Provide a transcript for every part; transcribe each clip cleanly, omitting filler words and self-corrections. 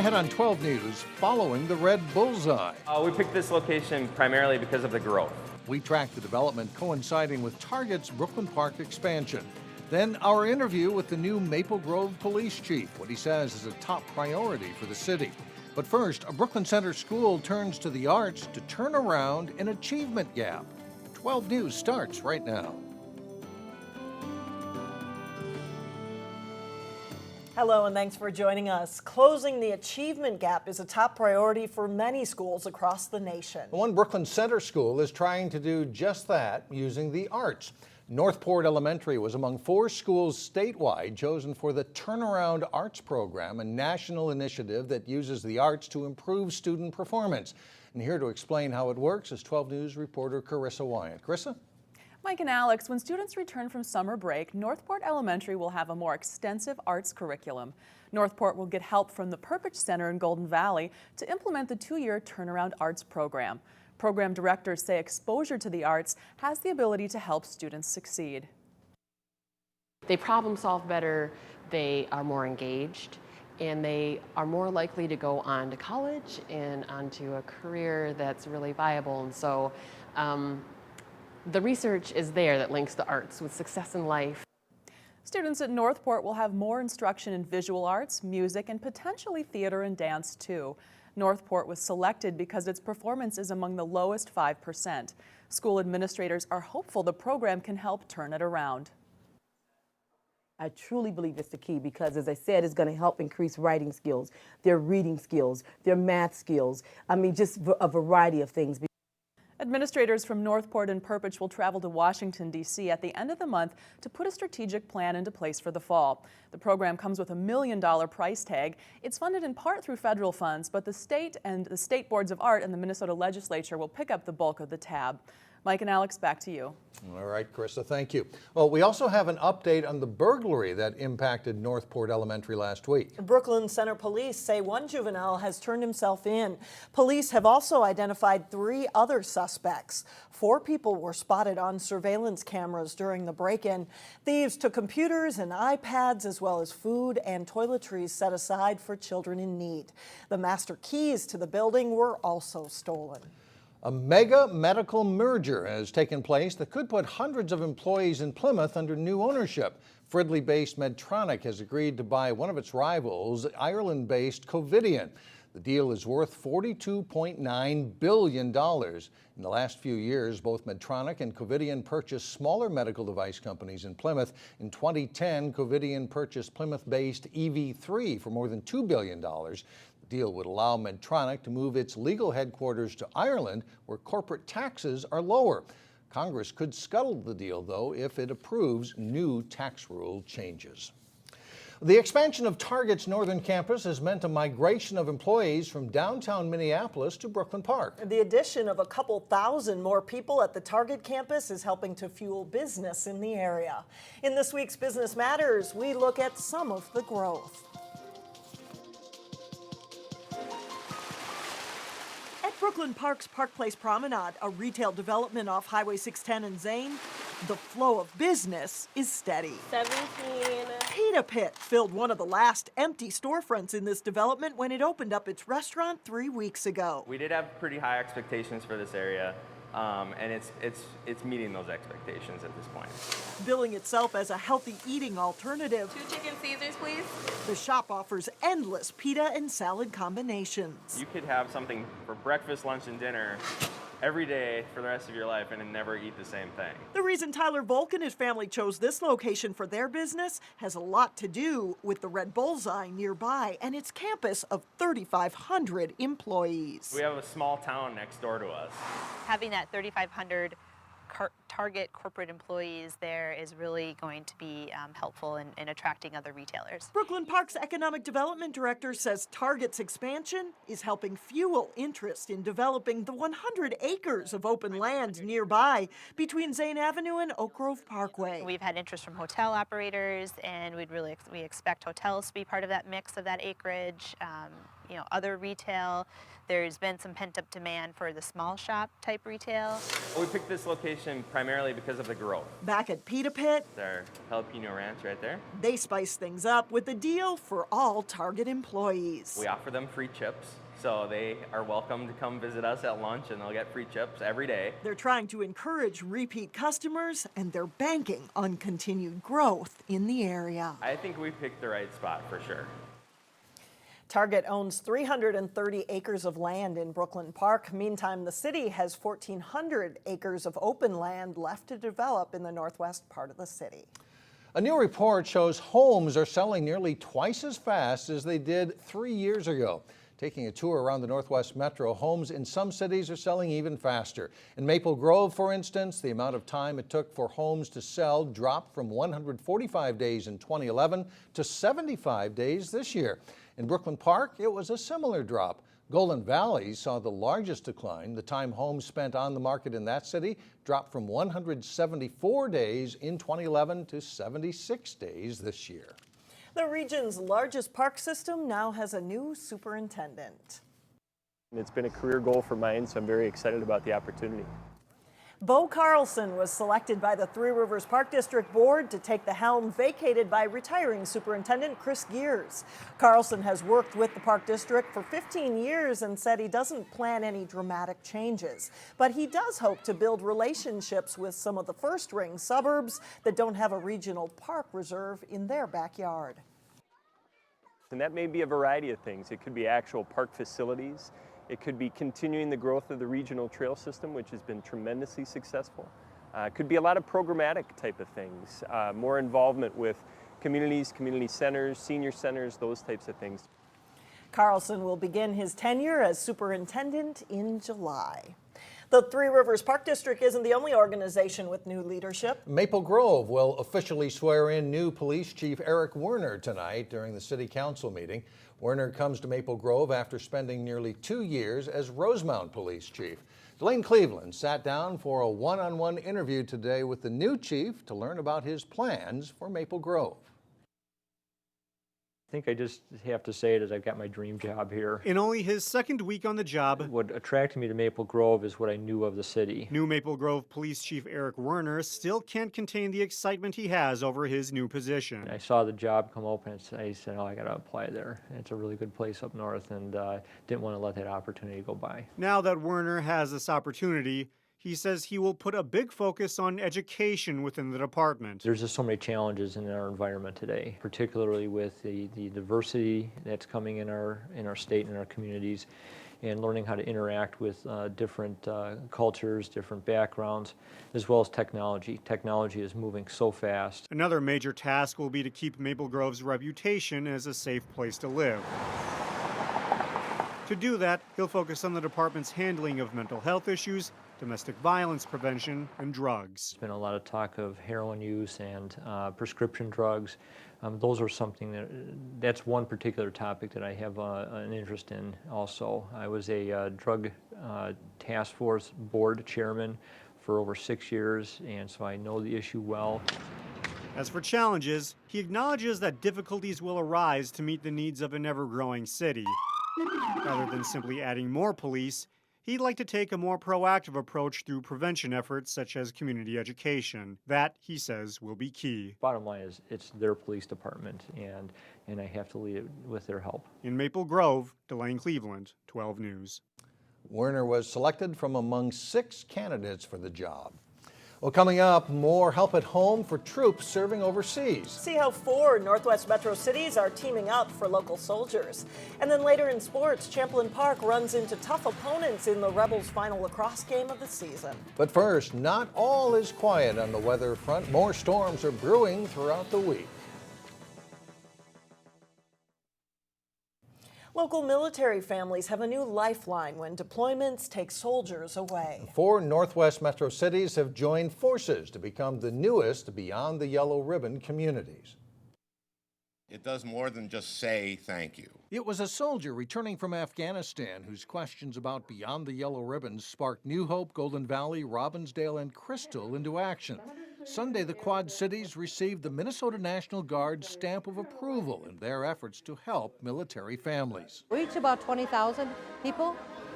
ahead on 12 News following the red bullseye. We picked this location primarily because of the growth. We tracked the development coinciding with Target's Brooklyn Park expansion. Then our interview with the new Maple Grove police chief, what he says is a top priority for the city. But first, a Brooklyn Center school turns to the arts to turn around an achievement gap. 12 News starts right now. Hello and thanks for joining us. Closing the achievement gap is a top priority for many schools across the nation. One Brooklyn Center school is trying to do just that using the arts. Northport Elementary was among 4 schools statewide chosen for the Turnaround Arts Program, a national initiative that uses the arts to improve student performance. And here to explain how it works is 12 News reporter Carissa Wyant. Carissa? Mike and Alex, when students return from summer break, Northport Elementary will have a more extensive arts curriculum. Northport will get help from the Perpich Center in Golden Valley to implement the 2-year Turnaround Arts Program. Program directors say exposure to the arts has the ability to help students succeed. They problem solve better, they are more engaged, and they are more likely to go on to college and onto a career that's really viable. And so the research is there that links the arts with success in life. Students at Northport will have more instruction in visual arts, music, and potentially theater and dance too. Northport was selected because its performance is among the lowest 5%. School administrators are hopeful the program can help turn it around. I truly believe it's the key because, as I said, it's going to help increase writing skills, their reading skills, their math skills. I mean, just a variety of things. Administrators from Northport and Perpich will travel to Washington, D.C. at the end of the month to put a strategic plan into place for the fall. The program comes with a $1 million price tag. It's funded in part through federal funds, but the state and the state boards of art and the Minnesota legislature will pick up the bulk of the tab. Mike and Alex, back to you. All right, Carissa, thank you. Well, we also have an update on the burglary that impacted Northport Elementary last week. Brooklyn Center police say one juvenile has turned himself in. Police have also identified 3 other suspects. 4 people were spotted on surveillance cameras during the break-in. Thieves took computers and iPads as well as food and toiletries set aside for children in need. The master keys to the building were also stolen. A mega medical merger has taken place that could put hundreds of employees in Plymouth under new ownership. Fridley-based Medtronic has agreed to buy one of its rivals, Ireland-based Covidien. The deal is worth $42.9 billion. In the last few years, both Medtronic and Covidien purchased smaller medical device companies in Plymouth. In 2010, Covidien purchased Plymouth-based EV3 for more than $2 billion. The deal would allow Medtronic to move its legal headquarters to Ireland, where corporate taxes are lower. Congress could scuttle the deal, though, if it approves new tax rule changes. The expansion of Target's northern campus has meant a migration of employees from downtown Minneapolis to Brooklyn Park. The addition of a couple thousand more people at the Target campus is helping to fuel business in the area. In this week's Business Matters, we look at some of the growth. Brooklyn Park's Park Place Promenade, a retail development off Highway 610 and Zane, the flow of business is steady. 17. Pita Pit filled one of the last empty storefronts in this development when it opened up its restaurant 3 weeks ago. We did have pretty high expectations for this area, and it's meeting those expectations at this point. Billing itself as a healthy eating alternative, 2 chicken Caesars, please. the shop offers endless pita and salad combinations. You could have something for breakfast, lunch, and dinner every day for the rest of your life and then never eat the same thing. The reason Tyler Volk and his family chose this location for their business has a lot to do with the Red Bullseye nearby and its campus of 3,500 employees. We have a small town next door to us. Having that 3,500 Target corporate employees there is really going to be helpful in attracting other retailers. Brooklyn Park's Economic Development Director says Target's expansion is helping fuel interest in developing the 100 acres of open land nearby between Zane Avenue and Oak Grove Parkway. We've had interest from hotel operators, and we expect hotels to be part of that mix of that acreage. Other retail. There's been some pent-up demand for the small shop type retail. We picked this location primarily primarily because of the growth. Back at Pita Pit, Their jalapeno ranch right there. they spice things up with a deal for all Target employees. We offer them free chips, so they are welcome to come visit us at lunch and they'll get free chips every day. They're trying to encourage repeat customers, and they're banking on continued growth in the area. I think we picked the right spot for sure. Target owns 330 acres of land in Brooklyn Park. Meantime, the city has 1,400 acres of open land left to develop in the northwest part of the city. A new report shows homes are selling nearly twice as fast as they did 3 years ago. Taking a tour around the Northwest Metro, homes in some cities are selling even faster. In Maple Grove, for instance, the amount of time it took for homes to sell dropped from 145 days in 2011 to 75 days this year. In Brooklyn Park, it was a similar drop. Golden Valley saw the largest decline. The time homes spent on the market in that city dropped from 174 days in 2011 to 76 days this year. The region's largest park system now has a new superintendent. It's been a career goal for mine, so I'm very excited about the opportunity. Bo Carlson was selected by the Three Rivers Park District Board to take the helm vacated by retiring Superintendent Chris Gears. Carlson has worked with the Park District for 15 years and said he doesn't plan any dramatic changes. But he does hope to build relationships with some of the first-ring suburbs that don't have a regional park reserve in their backyard. And that may be a variety of things. It could be actual park facilities. It could be continuing the growth of the regional trail system, which has been tremendously successful. It could be a lot of programmatic type of things, more involvement with communities, community centers, senior centers, those types of things. Carlson will begin his tenure as superintendent in July. The Three Rivers Park District isn't the only organization with new leadership. Maple Grove will officially swear in new Police Chief Eric Werner tonight during the City Council meeting. Werner comes to Maple Grove after spending nearly 2 years as Rosemount Police Chief. Delane Cleveland sat down for a one-on-one interview today with the new chief to learn about his plans for Maple Grove. I think I just have to say it as I've got my dream job here. In only his second week on the job, What attracted me to Maple Grove is what I knew of the city. new Maple Grove Police Chief Eric Werner still can't contain the excitement he has over his new position. I saw the job come open and I said, oh, I got to apply there. It's a really good place up north and didn't want to let that opportunity go by. Now that Werner has this opportunity, he says he will put a big focus on education within the department. There's just so many challenges in our environment today, particularly with the diversity that's coming in our state and our communities, and learning how to interact with different cultures, different backgrounds, as well as technology. Technology is moving so fast. Another major task will be to keep Maple Grove's reputation as a safe place to live. To do that, he'll focus on the department's handling of mental health issues, domestic violence prevention, and drugs. There's been a lot of talk of heroin use and prescription drugs. Those are something that's one particular topic that I have an interest in also. I was a drug task force board chairman for over 6 years, and so I know the issue well. As for challenges, he acknowledges that difficulties will arise to meet the needs of an ever-growing city. Rather than simply adding more police, he'd like to take a more proactive approach through prevention efforts such as community education. That, he says, will be key. Bottom line is it's their police department, and I have to lead it with their help. In Maple Grove, Delane Cleveland, 12 News. Werner was selected from among 6 candidates for the job. Well, coming up, more help at home for troops serving overseas. See how 4 Northwest Metro cities are teaming up for local soldiers. And then later in sports, Champlin Park runs into tough opponents in the Rebels' final lacrosse game of the season. But first, not all is quiet on the weather front. More storms are brewing throughout the week. Local military families have a new lifeline when deployments take soldiers away. 4 Northwest Metro cities have joined forces to become the newest Beyond the Yellow Ribbon communities. It does more than just say thank you. It was a soldier returning from Afghanistan whose questions about Beyond the Yellow Ribbon sparked New Hope, Golden Valley, Robbinsdale, and Crystal into action. Sunday, the Quad Cities received the Minnesota National Guard's stamp of approval in their efforts to help military families. We reach about 20,000 people,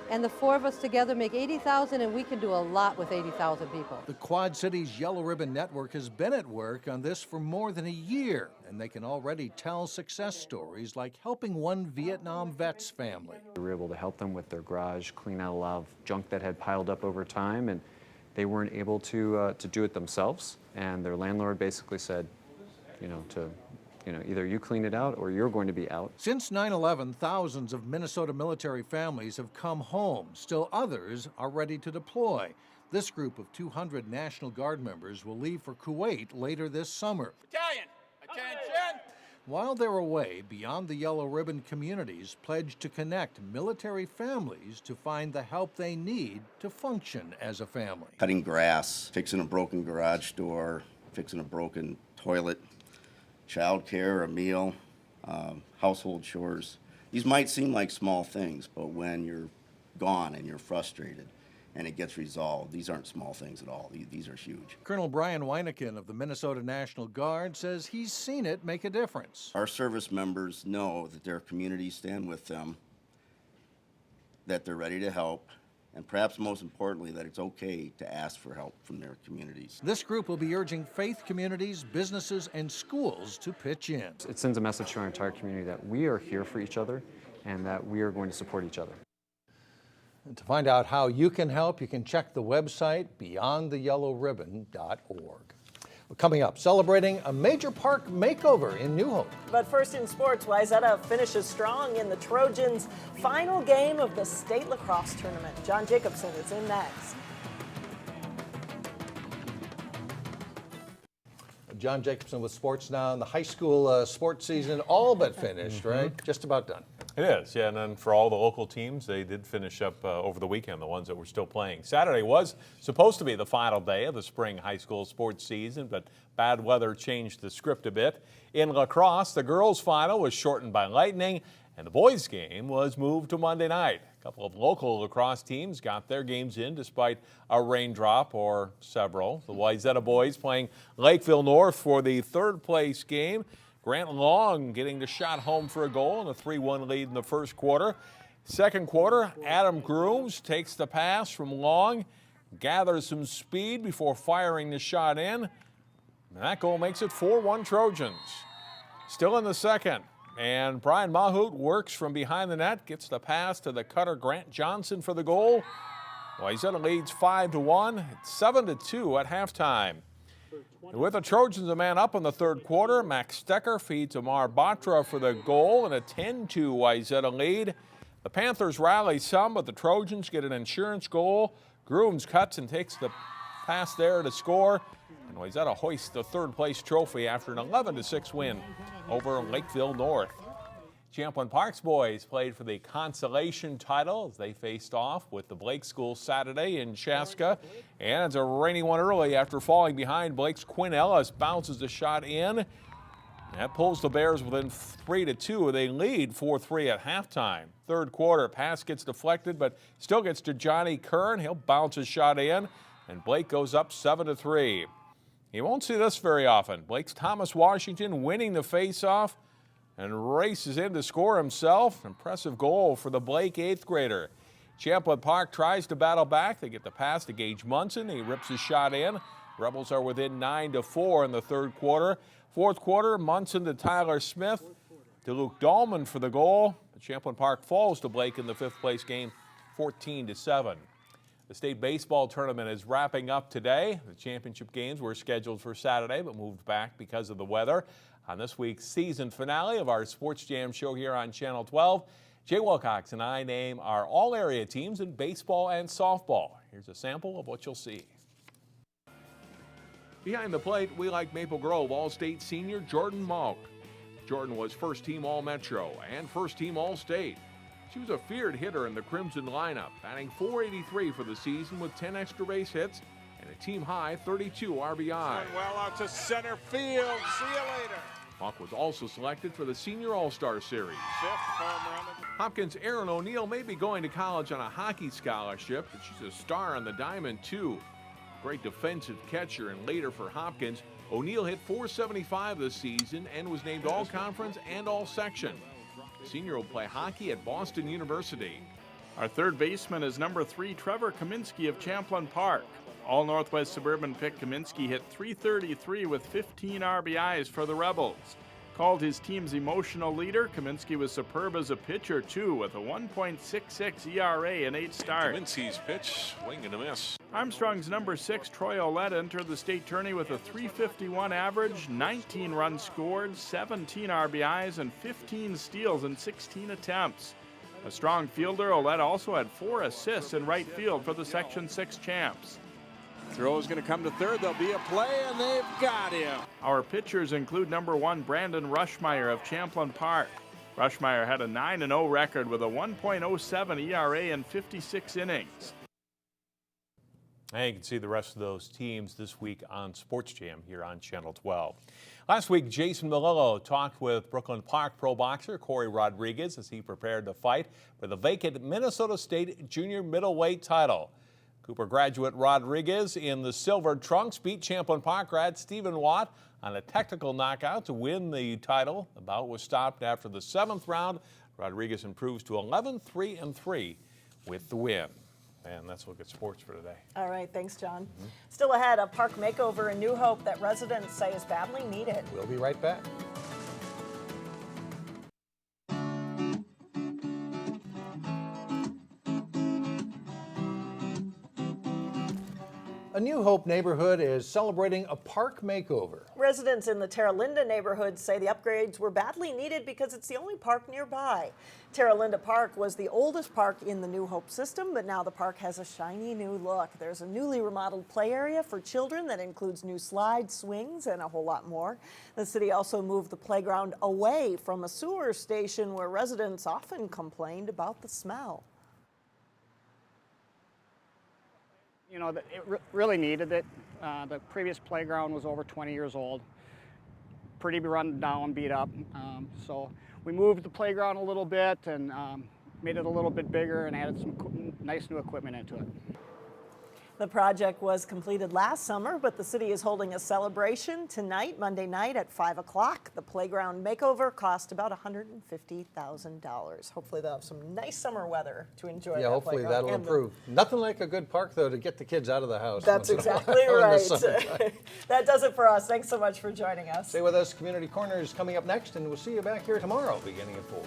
and the four of us together make 80,000, and we can do a lot with 80,000 people. The Quad Cities Yellow Ribbon Network has been at work on this for more than a year, and they can already tell success stories like helping one Vietnam vet's family. We were able to help them with their garage, clean out a lot of junk that had piled up over time, and they weren't able to do it themselves. And their landlord basically said, either you clean it out or you're going to be out. Since 9/11, thousands of Minnesota military families have come home. Still others are ready to deploy. This group of 200 National Guard members will leave for Kuwait later this summer. Battalion, attention! While they're away, Beyond the Yellow Ribbon communities pledge to connect military families to find the help they need to function as a family. Cutting grass, fixing a broken garage door, fixing a broken toilet, child care, a meal, household chores. These might seem like small things, but when you're gone and you're frustrated and it gets resolved, these aren't small things at all. These are huge. Colonel Brian Weineken of the Minnesota National Guard says he's seen it make a difference. Our service members know that their communities stand with them, that they're ready to help, and perhaps most importantly, that it's okay to ask for help from their communities. This group will be urging faith communities, businesses, and schools to pitch in. It sends a message to our entire community that we are here for each other and that we are going to support each other. And to find out how you can help, you can check the website beyondtheyellowribbon.org. Coming up, celebrating a major park makeover in New Hope. But first in sports, Wayzata finishes strong in the Trojans' final game of the state lacrosse tournament. John Jacobson is in next. John Jacobson with Sports Now. And the high school sports season all but finished, right? Just about done. It is, yeah, and then for all the local teams, they did finish up over the weekend, the ones that were still playing. Saturday was supposed to be the final day of the spring high school sports season, but bad weather changed the script a bit. In lacrosse, the girls' final was shortened by lightning, and the boys' game was moved to Monday night. A couple of local lacrosse teams got their games in despite a raindrop or several. The Wayzata boys playing Lakeville North for the third-place game. Grant Long getting the shot home for a goal and a 3-1 lead in the first quarter. Second quarter, Adam Grooms takes the pass from Long, gathers some speed before firing the shot in. And that goal makes it 4-1 Trojans. Still in the second, and Brian Mahout works from behind the net, gets the pass to the cutter Grant Johnson for the goal. Wayzata leads 5-1. It's 7-2 at halftime. With the Trojans a man up in the third quarter, Max Stecker feeds Amar Batra for the goal and a 10-2 Wayzata lead. The Panthers rally some, but the Trojans get an insurance goal. Grooms cuts and takes the pass there to score. And Wayzata hoists the third-place trophy after an 11-6 win over Lakeville North. Champlin Park's boys played for the consolation title as they faced off with the Blake School Saturday in Chaska. And it's a rainy one early after falling behind. Blake's Quinn Ellis bounces the shot in. That pulls the Bears within 3-2. They lead 4-3 at halftime. Third quarter, pass gets deflected, but still gets to Johnny Kern. He'll bounce his shot in, and Blake goes up 7-3. You won't see this very often. Blake's Thomas Washington winning the faceoff and races in to score himself. Impressive goal for the Blake eighth grader. Champlin Park tries to battle back. They get the pass to Gage Munson. He rips his shot in. Rebels are within 9-4 in the third quarter. Fourth quarter, Munson to Tyler Smith, to Luke Dahlman for the goal. Champlin Park falls to Blake in the fifth-place game, 14-7. The state baseball tournament is wrapping up today. The championship games were scheduled for Saturday, but moved back because of the weather. On this week's season finale of our Sports Jam show here on Channel 12, Jay Wilcox and I name our all-area teams in baseball and softball. Here's a sample of what you'll see. Behind the plate, we like Maple Grove All-State senior Jordan Malk. Jordan was first-team All-Metro and first-team All-State. She was a feared hitter in the Crimson lineup, batting .483 for the season with 10 extra base hits and a team-high 32 RBI. Well out to center field. See you later. Malk was also selected for the Senior All-Star Series. Fifth home run. Hopkins' Erin O'Neill may be going to college on a hockey scholarship, but she's a star on the diamond, too. Great defensive catcher, and later for Hopkins, O'Neill hit .475 this season and was named All-Conference and All-Section. The senior will play hockey at Boston University. Our third baseman is number 3, Trevor Kaminsky of Champlin Park. All Northwest Suburban pick Kaminsky hit .333 with 15 RBIs for the Rebels. Called his team's emotional leader, Kaminsky was superb as a pitcher, too, with a 1.66 ERA in 8 starts. Kaminsky's pitch, swing and a miss. Armstrong's number 6, Troy Ouellette, entered the state tourney with a .351 average, 19 runs scored, 17 RBIs, and 15 steals in 16 attempts. A strong fielder, Ouellette also had 4 assists in right field for the Section 6 champs. Throw is going to come to third. There'll be a play, and they've got him. Our pitchers include number 1, Brandon Rushmeyer of Champlin Park. Rushmeyer had a 9-0 record with a 1.07 ERA in 56 innings. And you can see the rest of those teams this week on Sports Jam here on Channel 12. Last week, Jason Melillo talked with Brooklyn Park pro boxer Corey Rodriguez as he prepared to fight for the vacant Minnesota State junior middleweight title. Cooper graduate Rodriguez in the silver trunks beat Champlin Park grad Stephen Watt on a technical knockout to win the title. The bout was stopped after the 7th round. Rodriguez improves to 11-3-3 with the win. And that's a look at sports for today. All right, thanks, John. Still ahead, a park makeover in New Hope that residents say is badly needed. We'll be right back. A New Hope neighborhood is celebrating a park makeover. Residents in the Terra neighborhood say the upgrades were badly needed because it's the only park nearby. Terra Park was the oldest park in the New Hope system, but now the park has a shiny new look. There's a newly remodeled play area for children that includes new slides, swings, and a whole lot more. The city also moved the playground away from a sewer station where residents often complained about the smell. You know, it really needed it. The previous playground was over 20 years old, pretty run down, beat up. So we moved the playground a little bit and made it a little bit bigger and added some nice new equipment into it. The project was completed last summer, but the city is holding a celebration tonight, Monday night at 5 o'clock. The playground makeover cost about $150,000. Hopefully they'll have some nice summer weather to enjoy. Yeah, hopefully that'll improve. Nothing like a good park, though, to get the kids out of the house. That's exactly right. That does it for us. Thanks so much for joining us. Stay with us. Community Corner is coming up next, and we'll see you back here tomorrow beginning at 4.